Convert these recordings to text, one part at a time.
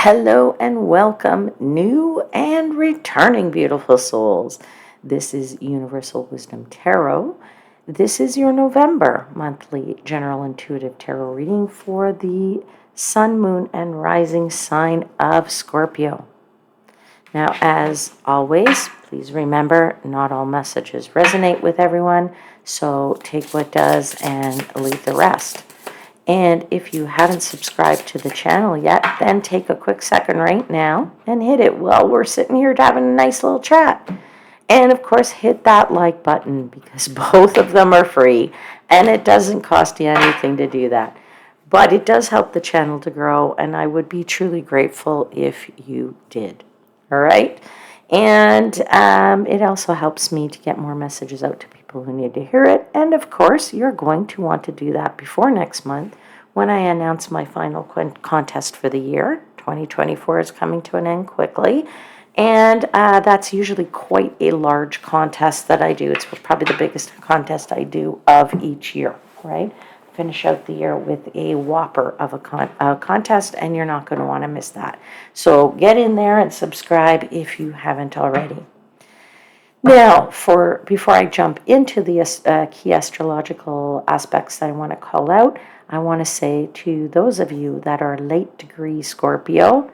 Hello and welcome, new and returning beautiful souls. This is Universal Wisdom Tarot. This is your November monthly general intuitive tarot reading for the Sun, Moon, and Rising sign of Scorpio. Now, as always, please remember not all messages resonate with everyone, so take what does and leave the rest. And if you haven't subscribed to the channel yet, then take a quick second right now and hit it while we're sitting here having a nice little chat. And of course, hit that like button because both of them are free and it doesn't cost you anything to do that. But it does help the channel to grow, and I would be truly grateful if you did. All right? And it also helps me to get more messages out to people who need to hear it. And of course, you're going to want to do that before next month when I announce my final contest for the year. 2024 is coming to an end quickly. And that's usually quite a large contest that I do. It's probably the biggest contest I do of each year, right? Finish out the year with a whopper of a contest, and you're not going to want to miss that. So get in there and subscribe if you haven't already. Now, before I jump into the key astrological aspects that I want to call out, I want to say to those of you that are late degree Scorpio,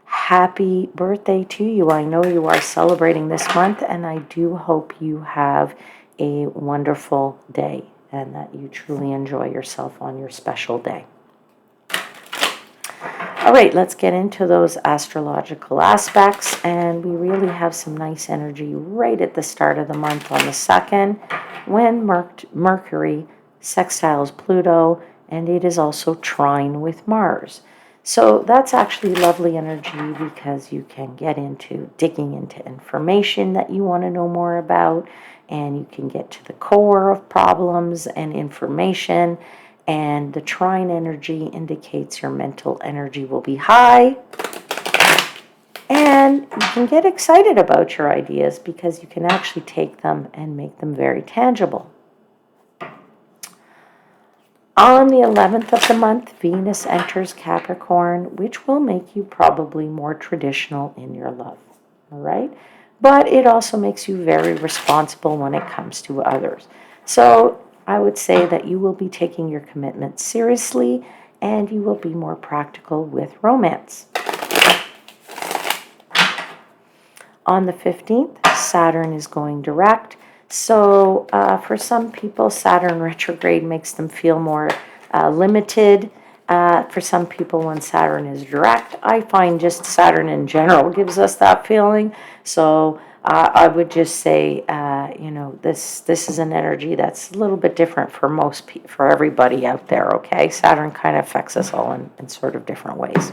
happy birthday to you. I know you are celebrating this month, and I do hope you have a wonderful day and that you truly enjoy yourself on your special day. All right, let's get into those astrological aspects, and we really have some nice energy right at the start of the month on the 2nd when Mercury sextiles Pluto, and it is also trine with Mars. So that's actually lovely energy because you can get into digging into information that you want to know more about, and you can get to the core of problems and information. And the trine energy indicates your mental energy will be high, and you can get excited about your ideas because you can actually take them and make them very tangible. On the 11th of the month, Venus enters Capricorn, which will make you probably more traditional in your love, all right? But it also makes you very responsible when it comes to others. So I would say that you will be taking your commitment seriously, and you will be more practical with romance. On the 15th, Saturn is going direct. So for some people, Saturn retrograde makes them feel more limited. For some people, when Saturn is direct, I find just Saturn in general gives us that feeling. So I would just say, this is an energy that's a little bit different for everybody out there, okay? Saturn kind of affects us all in sort of different ways.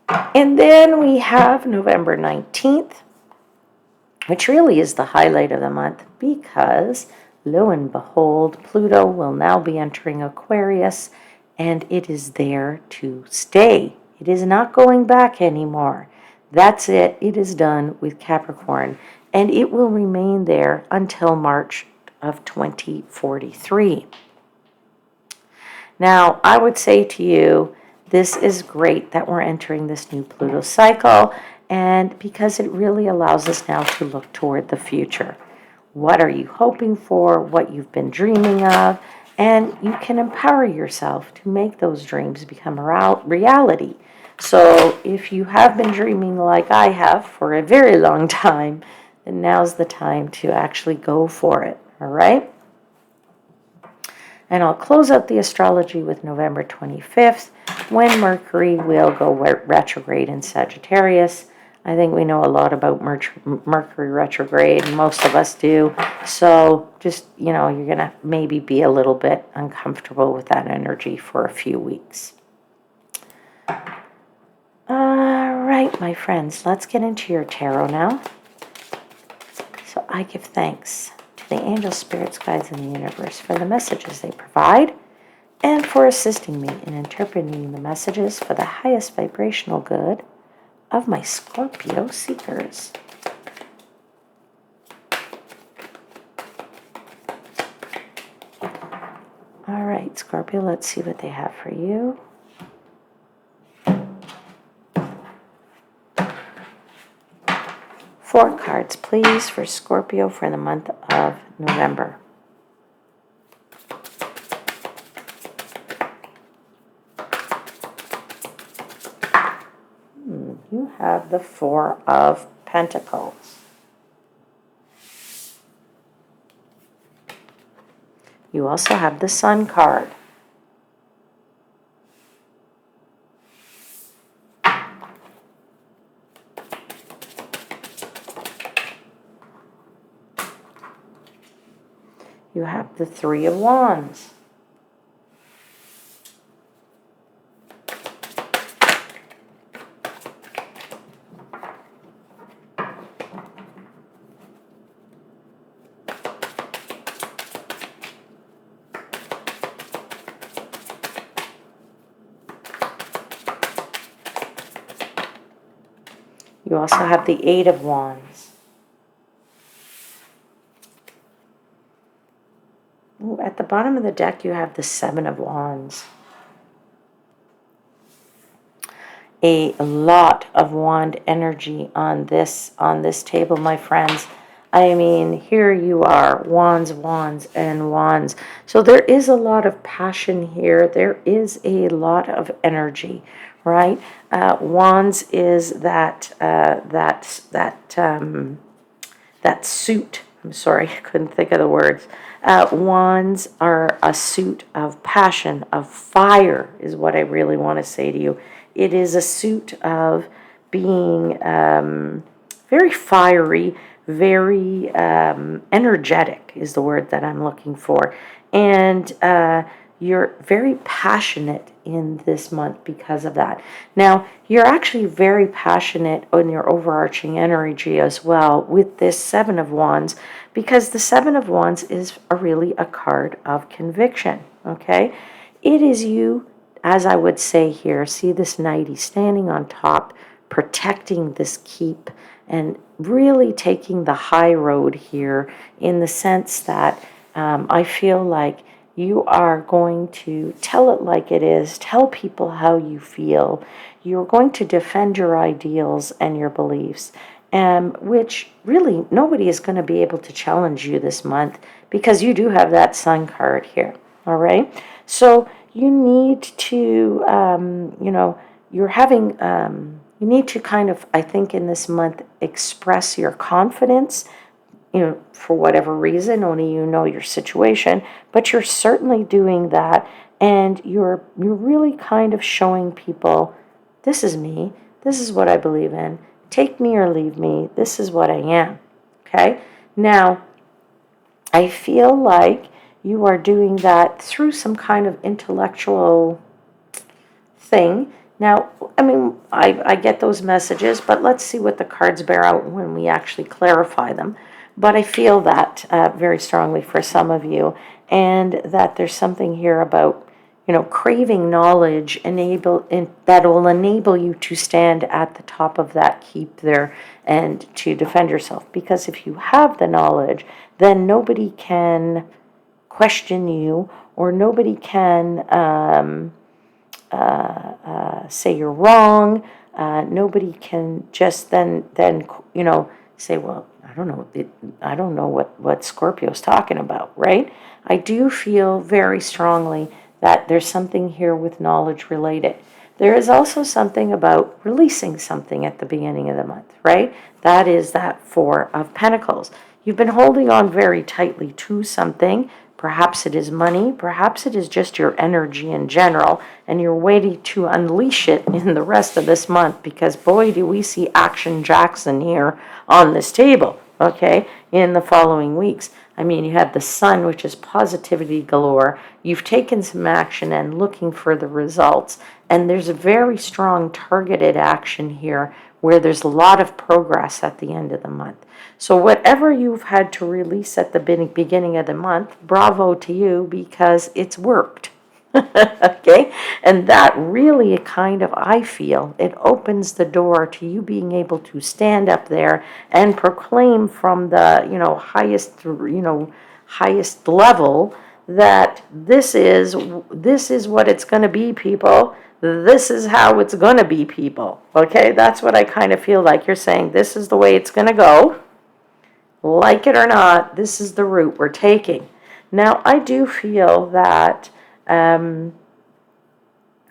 And then we have November 19th, which really is the highlight of the month because, lo and behold, Pluto will now be entering Aquarius, and it is there to stay. It is not going back anymore. That's it. It is done with Capricorn, and it will remain there until March of 2043. Now, I would say to you, this is great that we're entering this new Pluto cycle, and because it really allows us now to look toward the future. What are you hoping for? What you've been dreaming of? And you can empower yourself to make those dreams become a reality. So if you have been dreaming like I have for a very long time, then now's the time to actually go for it, all right? And I'll close out the astrology with November 25th, when Mercury will go retrograde in Sagittarius. I think we know a lot about Mercury retrograde, most of us do. So just, you're going to maybe be a little bit uncomfortable with that energy for a few weeks. All right, my friends, let's get into your tarot now. So I give thanks to the angels, spirits, guides, and the universe for the messages they provide and for assisting me in interpreting the messages for the highest vibrational good of my Scorpio seekers. All right, Scorpio, let's see what they have for you. 4 cards, please, for Scorpio for the month of November. You have the 4 of Pentacles. You also have the Sun card. You have the 3 of Wands. You also have the 8 of Wands. Ooh, at the bottom of the deck, you have the 7 of Wands. A lot of wand energy on this table, my friends. I mean, here you are, wands, wands, and wands. So there is a lot of passion here. There is a lot of energy, right? Wands is that suit. I'm sorry, I couldn't think of the words. Wands are a suit of passion, of fire, is what I really want to say to you. It is a suit of being very fiery, very energetic is the word that I'm looking for. And you're very passionate in this month because of that. Now, you're actually very passionate on your overarching energy as well with this 7 of Wands, because the 7 of Wands is really a card of conviction, okay? It is you, as I would say here, see this knight, he's standing on top, protecting this keep, and really taking the high road here in the sense that I feel like you are going to tell it like it is, tell people how you feel. You're going to defend your ideals and your beliefs, which really nobody is going to be able to challenge you this month because you do have that Sun card here, all right? So you need to, you're having, you need to kind of, I think in this month, express your confidence, for whatever reason, only you know your situation, but you're certainly doing that, and you're really kind of showing people, this is me, this is what I believe in, take me or leave me, this is what I am, okay? Now, I feel like you are doing that through some kind of intellectual thing. Now, I mean, I get those messages, but let's see what the cards bear out when we actually clarify them. But I feel that very strongly for some of you, and that there's something here about, craving knowledge that will enable you to stand at the top of that keep there and to defend yourself. Because if you have the knowledge, then nobody can question you, or nobody can say you're wrong. Nobody can just then say, well, I don't know what Scorpio's talking about, right? I do feel very strongly that there's something here with knowledge related. There is also something about releasing something at the beginning of the month, right? That is that 4 of Pentacles. You've been holding on very tightly to something. Perhaps it is money. Perhaps it is just your energy in general, and you're waiting to unleash it in the rest of this month, because boy, do we see Action Jackson here on this table, okay, in the following weeks. I mean, you have the Sun, which is positivity galore. You've taken some action and looking for the results, and there's a very strong targeted action here where there's a lot of progress at the end of the month. So whatever you've had to release at the beginning of the month, bravo to you, because it's worked. Okay? And that really kind of, I feel, it opens the door to you being able to stand up there and proclaim from the, highest level that this is what it's going to be, people. This is how it's going to be, people. Okay, that's what I kind of feel like you're saying. This is the way it's going to go. Like it or not, this is the route we're taking. Now, I do feel that you're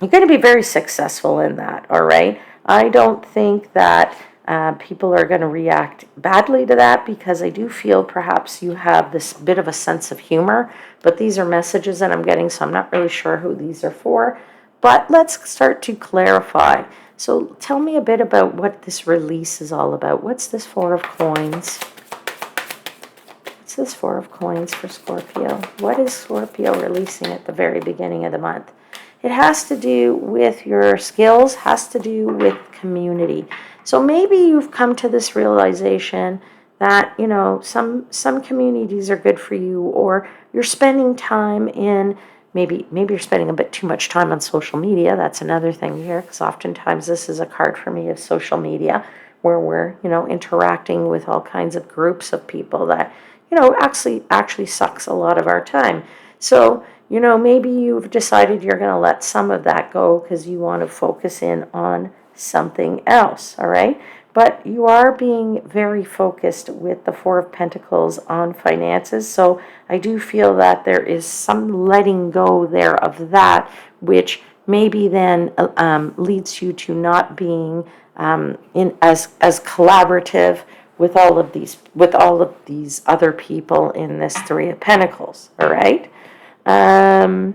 going to be very successful in that, all right? I don't think that people are going to react badly to that, because I do feel perhaps you have this bit of a sense of humor, but these are messages that I'm getting, so I'm not really sure who these are for. But let's start to clarify. So tell me a bit about what this release is all about. What's this Four of Coins? What's this Four of Coins for Scorpio? What is Scorpio releasing at the very beginning of the month? It has to do with your skills, has to do with community. So maybe you've come to this realization that, you know, some communities are good for you, or you're spending time in, maybe you're spending a bit too much time on social media. That's another thing here, because oftentimes this is a card for me of social media, where we're, you know, interacting with all kinds of groups of people that, you know, actually sucks a lot of our time. So, you know, maybe you've decided you're going to let some of that go because you want to focus in on something else, all right? But you are being very focused with the Four of Pentacles on finances. So I do feel that there is some letting go there of that, which maybe then leads you to not being in as collaborative with all of these other people in this Three of Pentacles, all right? I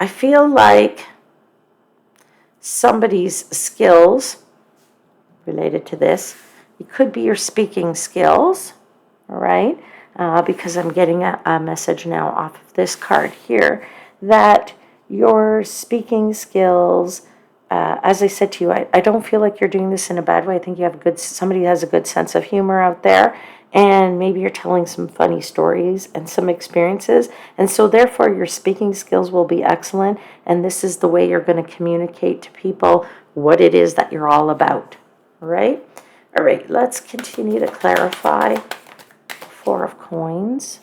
feel like somebody's skills related to this, it could be your speaking skills, all right? Because I'm getting a message now off of this card here that your speaking skills, as I said to you, I don't feel like you're doing this in a bad way. I think you have somebody has a good sense of humor out there, and maybe you're telling some funny stories and some experiences, and so therefore your speaking skills will be excellent, and this is the way you're going to communicate to people what it is that you're all about, all right? All right, let's continue to clarify. Four of Coins.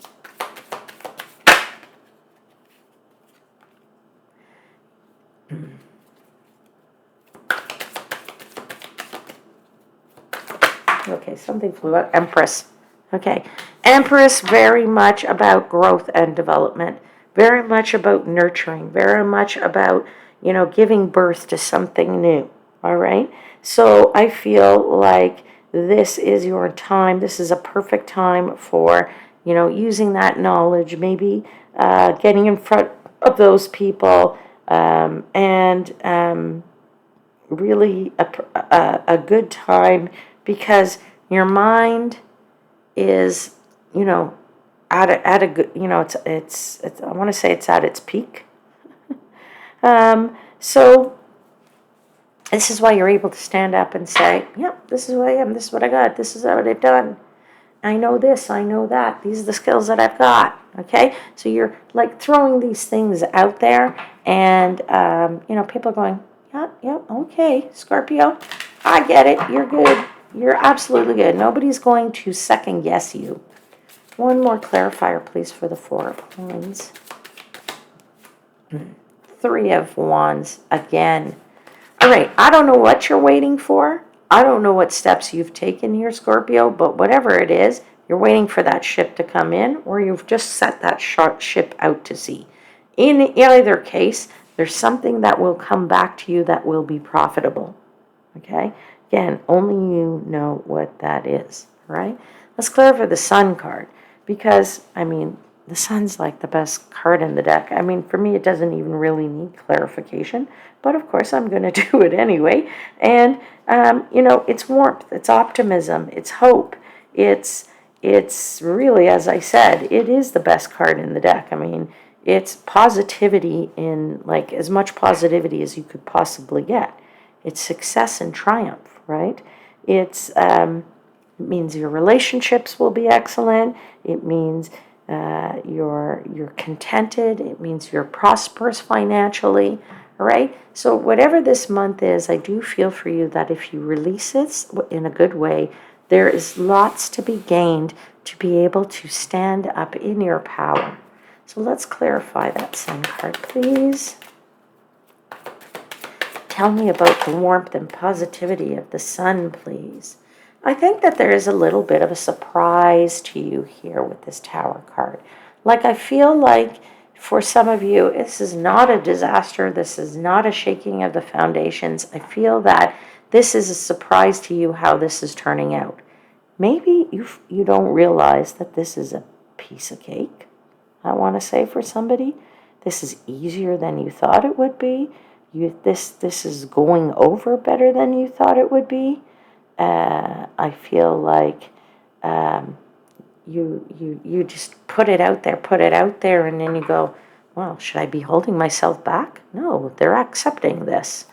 Okay, something flew out. Empress. Okay. Empress, very much about growth and development. Very much about nurturing. Very much about, you know, giving birth to something new. All right? So I feel like this is your time. This is a perfect time for, you know, using that knowledge, maybe getting in front of those people, and really a good time, because your mind is, you know, at a good, you know, it's I want to say it's at its peak. So this is why you're able to stand up and say, yep, this is who I am, this is what I got, this is what I've done. I know this, I know that. These are the skills that I've got, okay? So you're like throwing these things out there, and, you know, people are going, yep, okay, Scorpio, I get it, you're good. You're absolutely good. Nobody's going to second guess you. One more clarifier, please, for the Four of Wands. Three of Wands again. All right, I don't know what you're waiting for. I don't know what steps you've taken here, Scorpio, but whatever it is, you're waiting for that ship to come in, or you've just set that ship out to sea. In either case, there's something that will come back to you that will be profitable, okay? Again, only you know what that is, right? Let's clarify the Sun card, because, I mean, the Sun's like the best card in the deck. I mean, for me, it doesn't even really need clarification, but of course I'm going to do it anyway. And, you know, it's warmth, it's optimism, it's hope. It's really, as I said, it is the best card in the deck. I mean, it's positivity, in like as much positivity as you could possibly get. It's success and triumph, right? It means your relationships will be excellent. It means you're contented. It means you're prosperous financially, right? So whatever this month is, I do feel for you that if you release it in a good way, There is lots to be gained to be able to stand up in your power. So let's clarify that Sun card, please. Tell me about the warmth and positivity of the Sun, please. I think that there is a little bit of a surprise to you here with this Tower card. Like, I feel like for some of you, this is not a disaster. This is not a shaking of the foundations. I feel that this is a surprise to you how this is turning out. Maybe you don't realize that this is a piece of cake. I want to say for somebody, this is easier than you thought it would be. This is going over better than you thought it would be. I feel like you just put it out there, and then you go, well, should I be holding myself back? No, they're accepting this.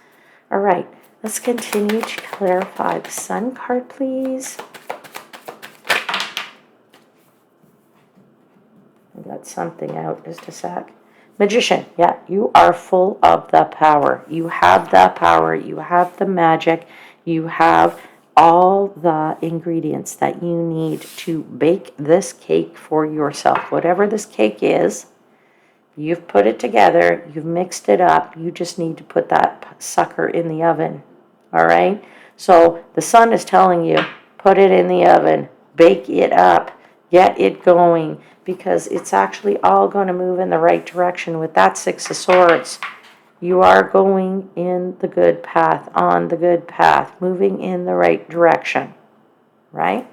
All right, let's continue to clarify the Sun card, please. I got something out, just a sec. Magician, yeah, you are full of the power. You have the power, you have the magic, you have all the ingredients that you need to bake this cake for yourself. Whatever this cake is, you've put it together, you've mixed it up, you just need to put that sucker in the oven, all right? So the Sun is telling you, put it in the oven, bake it up, get it going, because it's actually all going to move in the right direction with that Six of Swords. You are going in the good path, on the good path, moving in the right direction, right?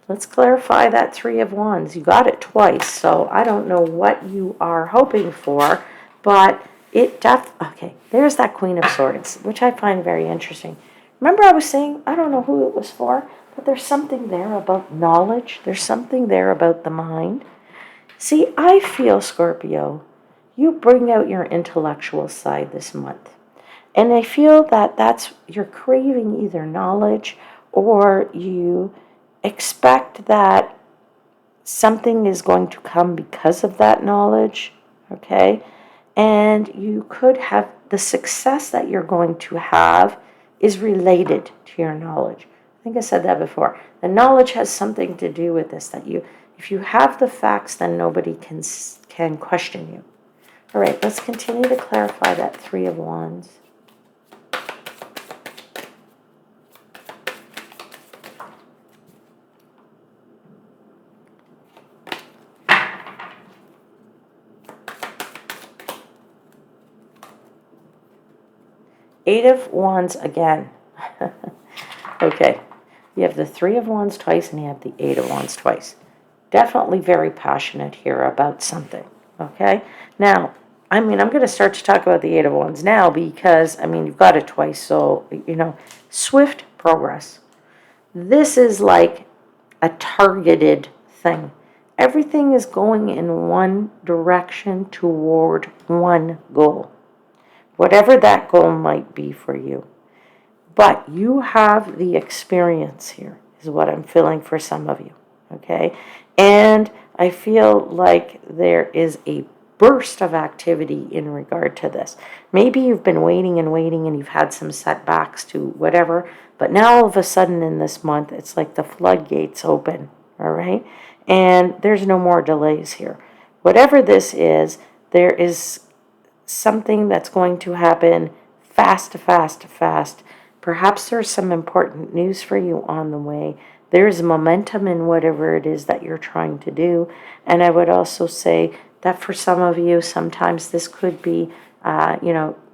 Let's clarify that Three of Wands. You got it twice, so I don't know what you are hoping for, but okay, there's that Queen of Swords, which I find very interesting. Remember I was saying, I don't know who it was for, but there's something there about knowledge. There's something there about the mind. See, I feel, Scorpio, you bring out your intellectual side this month. And I feel that you're craving either knowledge, or you expect that something is going to come because of that knowledge, okay? And you could have the success that you're going to have is related to your knowledge. I think I said that before. The knowledge has something to do with this, that if you have the facts, then nobody can question you. All right, let's continue to clarify that Three of Wands. Eight of Wands again. Okay, you have the Three of Wands twice, and you have the Eight of Wands twice. Definitely very passionate here about something, okay? Now, I'm going to start to talk about the Eight of Wands now because, you've got it twice, so, swift progress. This is like a targeted thing. Everything is going in one direction toward one goal, whatever that goal might be for you. But you have the experience here, is what I'm feeling for some of you, okay? And I feel like there is a burst of activity in regard to this. Maybe you've been waiting and you've had some setbacks to whatever, but now all of a sudden in this month, it's like the floodgates open, all right? And there's no more delays here. Whatever this is, there is something that's going to happen fast. Perhaps there's some important news for you on the way. There's momentum in whatever it is that you're trying to do. And I would also say that for some of you, sometimes this could be,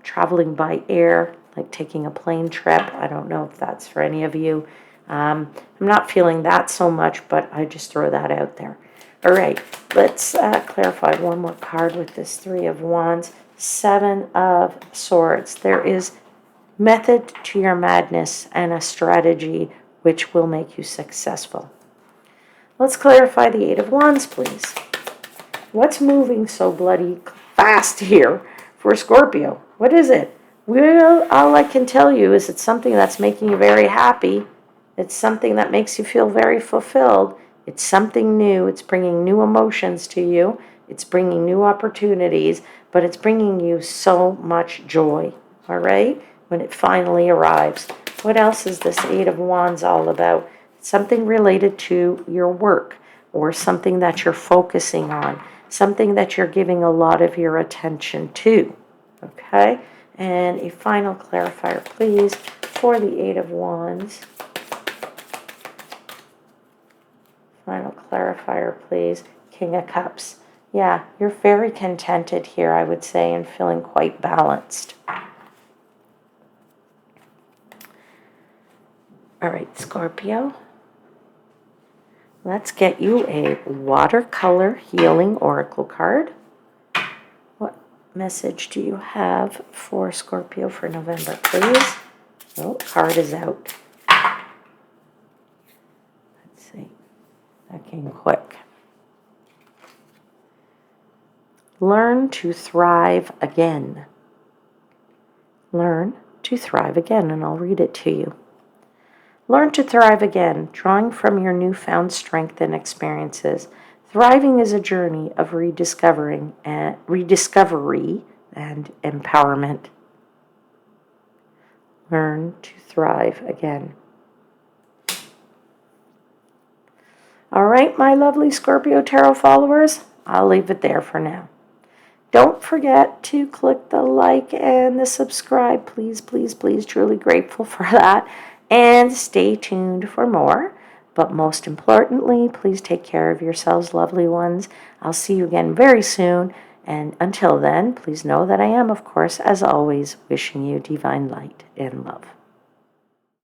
traveling by air, like taking a plane trip. I don't know if that's for any of you. I'm not feeling that so much, but I just throw that out there. All right, let's clarify one more card with this Three of Wands. Seven of Swords. There is method to your madness and a strategy which will make you successful. Let's clarify the Eight of Wands, please. What's moving so bloody fast here for Scorpio? What is it? Well, all I can tell you is it's something that's making you very happy. It's something that makes you feel very fulfilled. It's something new. It's bringing new emotions to you. It's bringing new opportunities, but it's bringing you so much joy, all right, when it finally arrives. What else is this Eight of Wands all about? something related to your work or something that you're focusing on, something that you're giving a lot of your attention to, okay? And a final clarifier, please, for the Eight of Wands. Final clarifier, please. King of Cups. Yeah, you're very contented here, I would say, and feeling quite balanced. All right, Scorpio. Let's get you a watercolor healing oracle card. What message do you have for Scorpio for November, please? Oh, card is out. Let's see. That came quick. Learn to thrive again. Learn to thrive again, and I'll read it to you. Learn to thrive again, drawing from your newfound strength and experiences. Thriving is a journey of rediscovery and empowerment. Learn to thrive again. All right, my lovely Scorpio Tarot followers, I'll leave it there for now. Don't forget to click the like and the subscribe. Please, please, please, truly grateful for that. And stay tuned for more. But most importantly, please take care of yourselves, lovely ones. I'll see you again very soon. And until then, please know that I am, of course, as always, wishing you divine light and love.